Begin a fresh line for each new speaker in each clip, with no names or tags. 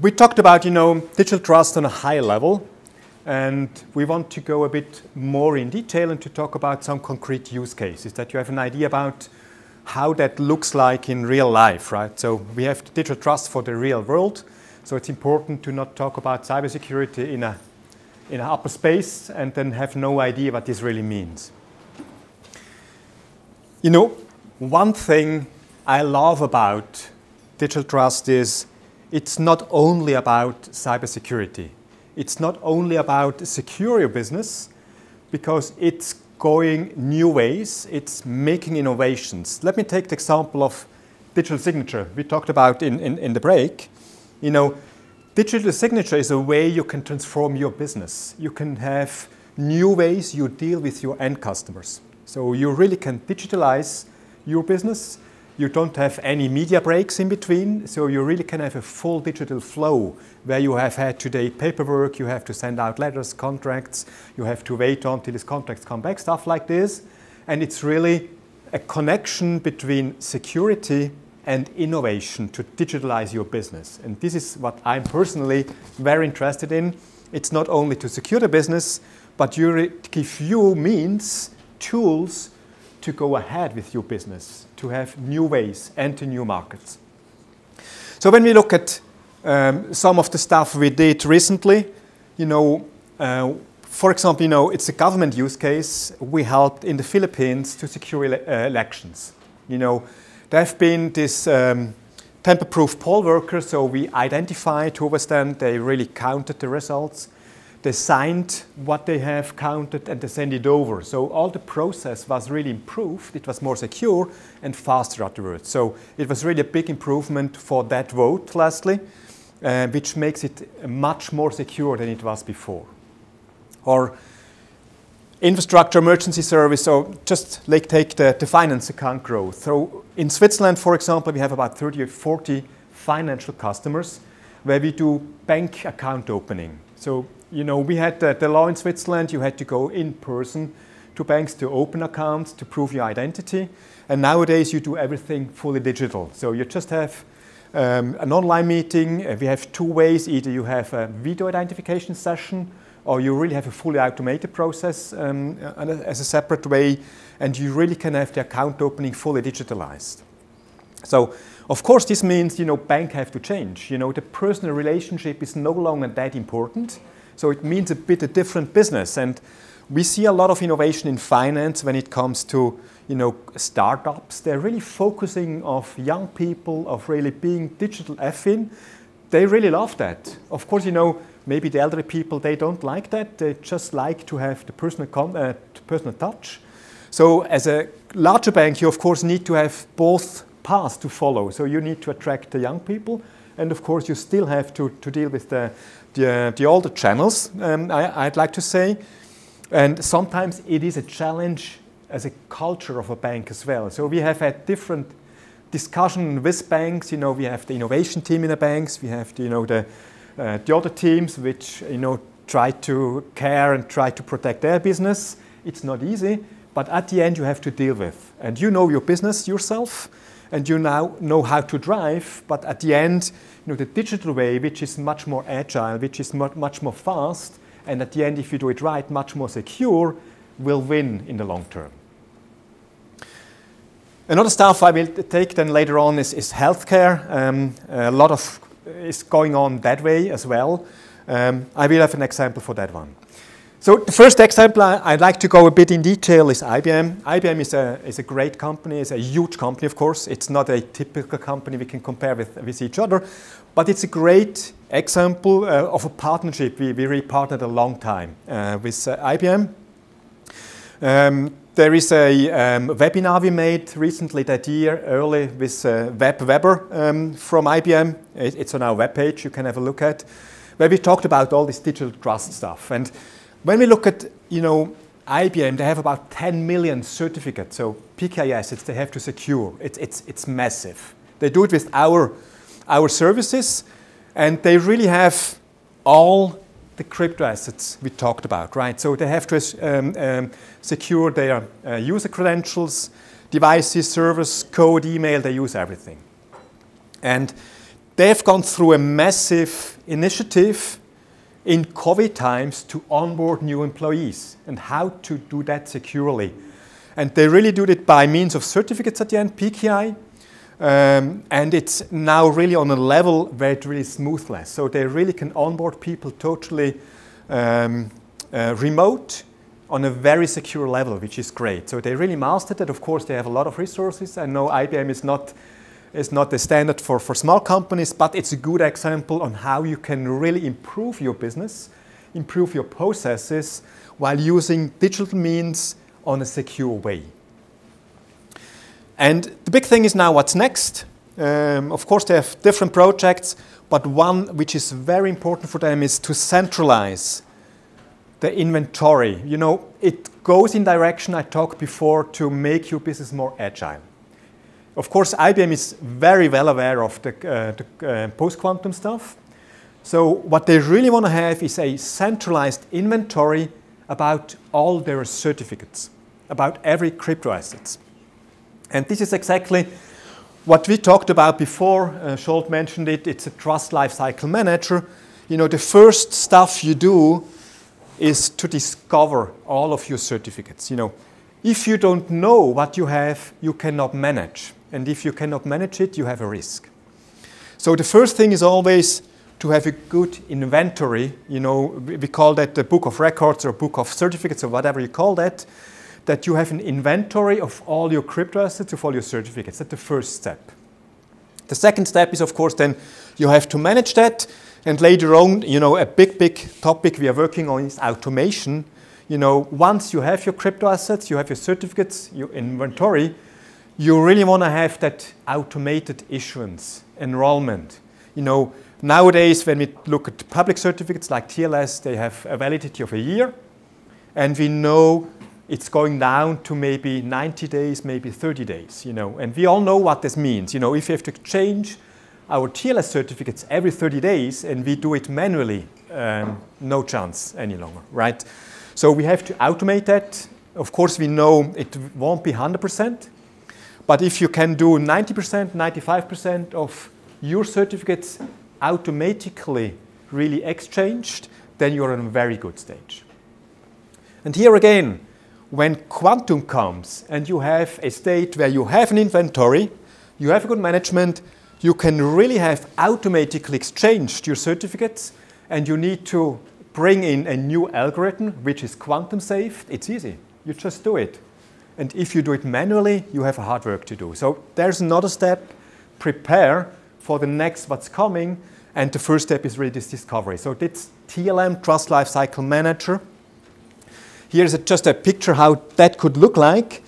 we talked about, digital trust on a high level, and we want to go a bit more in detail and to talk about some concrete use cases that you have an idea about how that looks like in real life, right? So we have digital trust for the real world, so it's important to not talk about cybersecurity in an upper space and then have no idea what this really means. One thing I love about digital trust is it's not only about cybersecurity. It's not only about secure your business, because it's going new ways, it's making innovations. Let me take the example of digital signature we talked about in the break. Digital signature is a way you can transform your business. You can have new ways you deal with your end customers. So you really can digitalize your business. You don't have any media breaks in between, so you really can have a full digital flow where you have had today paperwork, you have to send out letters, contracts, you have to wait until these contracts come back, stuff like this. And it's really a connection between security and innovation to digitalize your business. And this is what I'm personally very interested in. It's not only to secure the business, but to give you means, tools to go ahead with your business, to have new ways, enter new markets. So when we look at some of the stuff we did recently, for example, it's a government use case. We helped in the Philippines to secure elections. There have been this tamper-proof poll workers, so we identified who was them. They really counted the results. They signed what they have counted and they sent it over. So all the process was really improved. It was more secure and faster afterwards. So it was really a big improvement for that vote, lastly, which makes it much more secure than it was before. Or infrastructure emergency service, so just take the finance account growth. So in Switzerland, for example, we have about 30 or 40 financial customers where we do bank account opening. So we had the law in Switzerland, you had to go in person to banks to open accounts, to prove your identity. And nowadays you do everything fully digital. So you just have an online meeting. We have two ways. Either you have a video identification session, or you really have a fully automated process as a separate way. And you really can have the account opening fully digitalized. So, of course, this means, banks have to change. The personal relationship is no longer that important. So it means a bit a different business. And we see a lot of innovation in finance when it comes to, startups. They're really focusing on young people, of really being digital affine. They really love that. Of course, maybe the elderly people, they don't like that. They just like to have the personal touch. So as a larger bank, you, of course, need to have both paths to follow. So you need to attract the young people. And, of course, you still have to deal with the older channels, I'd like to say. And sometimes it is a challenge as a culture of a bank as well. So we have had different discussion with banks. We have the innovation team in the banks. We have the other teams which try to care and try to protect their business. It's not easy, but at the end you have to deal with. And you know your business yourself, and you now know how to drive. But at the end, the digital way, which is much more agile, which is much more fast, and at the end, if you do it right, much more secure, will win in the long term. Another stuff I will take then later on is healthcare. A lot of is going on that way as well. I will have an example for that one. So the first example I'd like to go a bit in detail is IBM. IBM is a great company. It's a huge company, of course. It's not a typical company we can compare with each other, but it's a great example of a partnership. We really partnered a long time with IBM. There is a webinar we made recently that year, early, with Web Weber from IBM. It's on our webpage, you can have a look at, where we talked about all this digital trust stuff. And when we look at, IBM, they have about 10 million certificates, so PKI assets they have to secure. It's massive. They do it with our services, and they really have all the crypto assets we talked about, right? So they have to secure their user credentials, devices, servers, code, email, they use everything. And they've gone through a massive initiative in COVID times to onboard new employees and how to do that securely. And they really do it by means of certificates at the end, PKI. And it's now really on a level where it's really smoothless. So they really can onboard people totally remote on a very secure level, which is great. So they really mastered it. Of course, they have a lot of resources. I know IBM is not the standard for small companies, but it's a good example on how you can really improve your business, improve your processes while using digital means on a secure way. And the big thing is now what's next. Of course, they have different projects, but one which is very important for them is to centralize the inventory. You know, it goes in direction I talked before to make your business more agile. Of course, IBM is very well aware of the post-quantum stuff. So what they really want to have is a centralized inventory about all their certificates, about every crypto assets. And this is exactly what we talked about before. Scholt mentioned it. It's a trust lifecycle manager. You know, the first stuff you do is to discover all of your certificates. You know, if you don't know what you have, you cannot manage. And if you cannot manage it, you have a risk. So the first thing is always to have a good inventory. You know, we call that the book of records or book of certificates or whatever you call that. That you have an inventory of all your crypto assets, of all your certificates. That's the first step. The second step is, of course, then you have to manage that. And later on, you know, a big topic we are working on is automation. You know, once you have your crypto assets, you have your certificates, your inventory, you really want to have that automated issuance, enrollment. You know, nowadays, when we look at public certificates like TLS, they have a validity of a year. And we know it's going down to maybe 90 days, maybe 30 days, you know. And we all know what this means. You know, if you have to change our TLS certificates every 30 days and we do it manually, no chance any longer, right? So we have to automate that. Of course, we know it won't be 100%. But if you can do 90%, 95% of your certificates automatically really exchanged, then you're in a very good stage. And here again, when quantum comes and you have a state where you have an inventory, you have a good management, you can really have automatically exchanged your certificates, and you need to bring in a new algorithm which is quantum safe. It's easy. You just do it. And if you do it manually, you have hard work to do. So there's another step. Prepare for the next what's coming. And the first step is really this discovery. So that's TLM, Trust Lifecycle Manager. Here's just a picture how that could look like.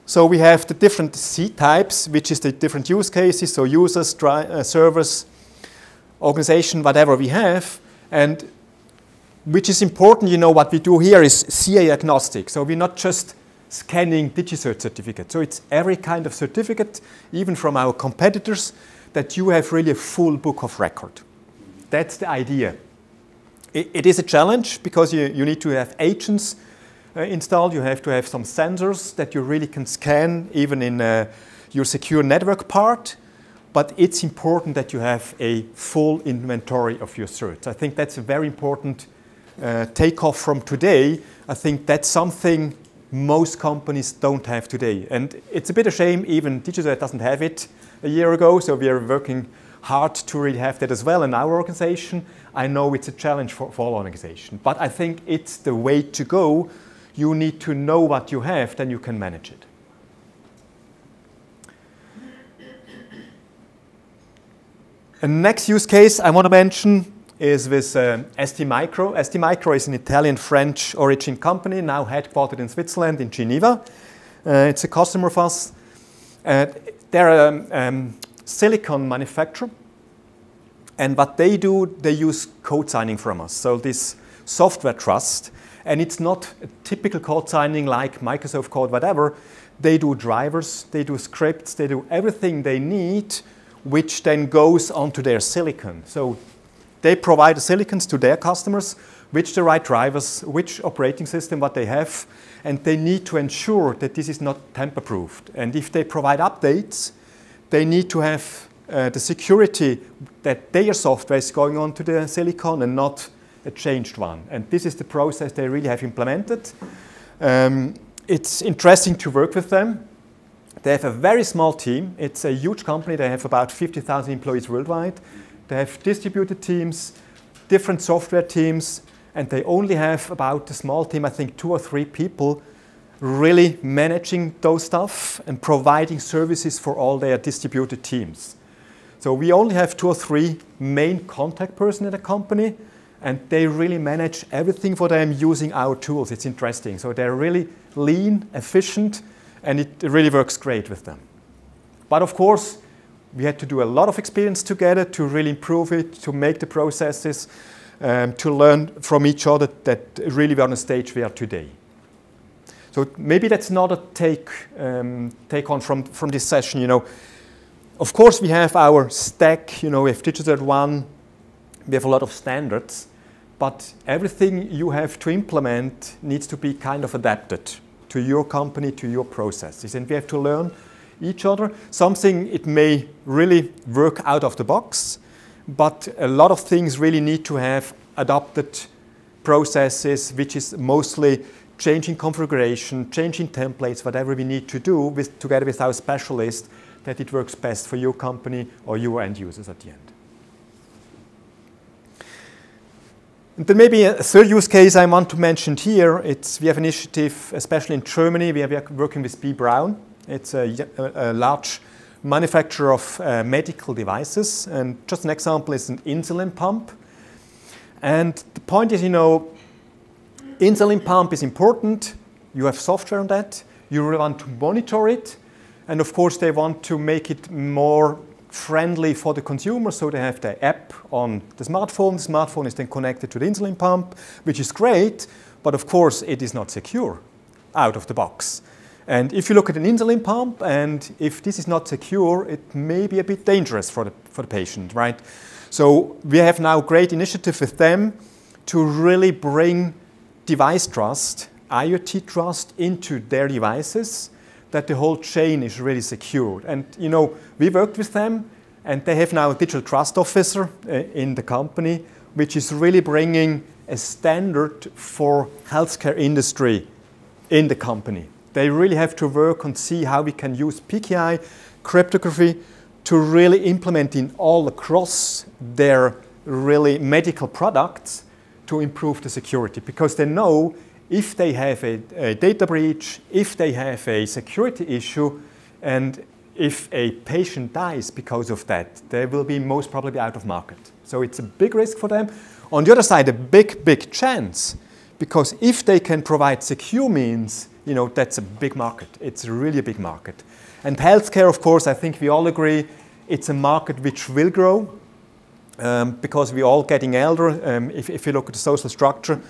So we have the different C types, which is the different use cases. So users, servers, organization, whatever we have. And which is important, you know, what we do here is CA agnostic. So we're not just scanning DigiCert certificates. So it's every kind of certificate, even from our competitors, that you have really a full book of record. That's the idea. It is a challenge because you need to have agents installed. You have to have some sensors that you really can scan even in your secure network part. But it's important that you have a full inventory of your certs. I think that's a very important takeoff from today. I think that's something most companies don't have today. And it's a bit of a shame, even DigiCert doesn't have it a year ago, so we are working hard to really have that as well in our organization. I know it's a challenge for all organizations, but I think it's the way to go. You need to know what you have, then you can manage it. The next use case I want to mention is with STMicro. STMicro is an Italian-French origin company, now headquartered in Switzerland, in Geneva. It's a customer of us. They're a silicon manufacturer. And what they do, they use code signing from us. So this software trust. And it's not a typical code signing like Microsoft Code, whatever. They do drivers, they do scripts, they do everything they need, which then goes onto their silicon. So they provide the silicons to their customers, which the right drivers, which operating system, what they have, and they need to ensure that this is not tamper-proofed. And if they provide updates, they need to have the security that their software is going on to the silicon and not a changed one. And this is the process they really have implemented. It's interesting to work with them. They have a very small team. It's a huge company. They have about 50,000 employees worldwide. They have distributed teams, different software teams, and they only have about a small team, I think 2 or 3 people, really managing those stuff and providing services for all their distributed teams. So we only have 2 or 3 main contact persons in the company, and they really manage everything for them using our tools. It's interesting. So they're really lean, efficient, and it really works great with them. But of course, we had to do a lot of experience together to really improve it, to make the processes, to learn from each other that really we're on a stage we are today. So maybe that's not a take on from this session. You know, of course we have our stack. You know, we have DigiCert 1. We have a lot of standards, but everything you have to implement needs to be kind of adapted to your company, to your processes, and we have to learn each other. Something it may really work out of the box, but a lot of things really need to have adapted processes, which is mostly changing configuration, changing templates, whatever we need to do together with our specialist, that it works best for your company or your end users at the end. And then maybe a third use case I want to mention here, we have an initiative, especially in Germany, we are working with B. Braun. It's a large manufacturer of medical devices, and just an example is an insulin pump. And the point is, you know, insulin pump is important. You have software on that. You really want to monitor it. And of course, they want to make it more friendly for the consumer. So they have the app on the smartphone. The smartphone is then connected to the insulin pump, which is great. But of course, it is not secure out of the box. And if you look at an insulin pump, and if this is not secure, it may be a bit dangerous for the patient, right? So we have now a great initiative with them to really bring device trust, IoT trust into their devices, that the whole chain is really secured. And you know, we worked with them, and they have now a digital trust officer in the company, which is really bringing a standard for healthcare industry in the company. They really have to work and see how we can use PKI cryptography to really implement in all across their really medical products to improve the security, because they know if they have a data breach, if they have a security issue, and if a patient dies because of that, they will be most probably out of market. So it's a big risk for them. On the other side, a big, big chance, because if they can provide secure means, you know, that's a big market. It's really a big market. And healthcare, of course, I think we all agree, it's a market which will grow because we're all getting elder. If you look at the social structure,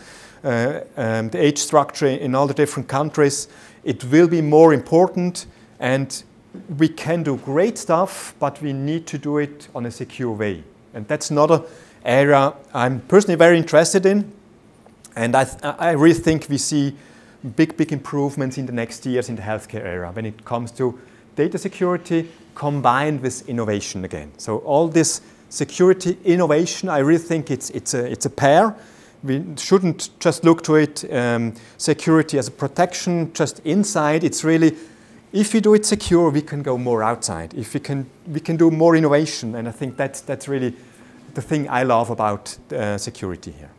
the age structure in all the different countries, it will be more important, and we can do great stuff, but we need to do it on a secure way. And that's another area I'm personally very interested in, and I really think we see big improvements in the next years in the healthcare area when it comes to data security combined with innovation again. So all this security innovation, I really think it's a pair. We shouldn't just look to it security as a protection just inside. It's really, if we do it secure, we can go more outside. If we can do more innovation, and I think that's really the thing I love about security here.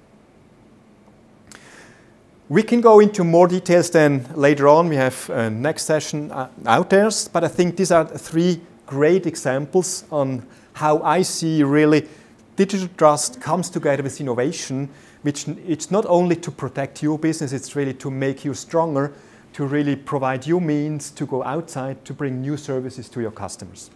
We can go into more details then later on. We have next session out there, but I think these are 3 great examples on how I see really digital trust comes together with innovation, which it's not only to protect your business, it's really to make you stronger, to really provide you means to go outside to bring new services to your customers.